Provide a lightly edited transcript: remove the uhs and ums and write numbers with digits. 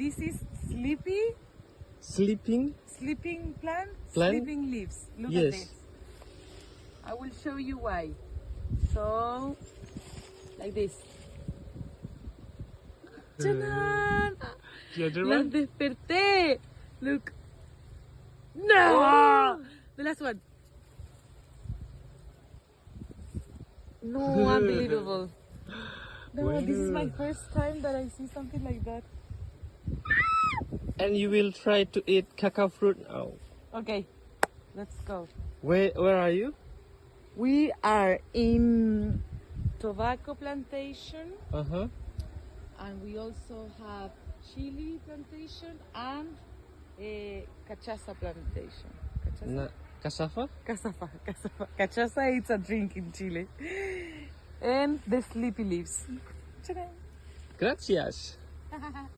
This is Sleeping? sleeping plant, Plant? sleeping leaves. Look Yes. at this. I will show you why. So, like this. ¡Tadán! The other Las one? desperté. Look. No. The last one. No, unbelievable. No, this is my first time that I see something like that. And you will try to eat cacao fruit now. Okay, let's go. Where are you? We are in tobacco plantation, Uh-huh. and we also have chili plantation and cachaça plantation. Cassava? Cachaça. Cachaça is a drink in Chile. And the sleepy leaves. Ta-da. Gracias.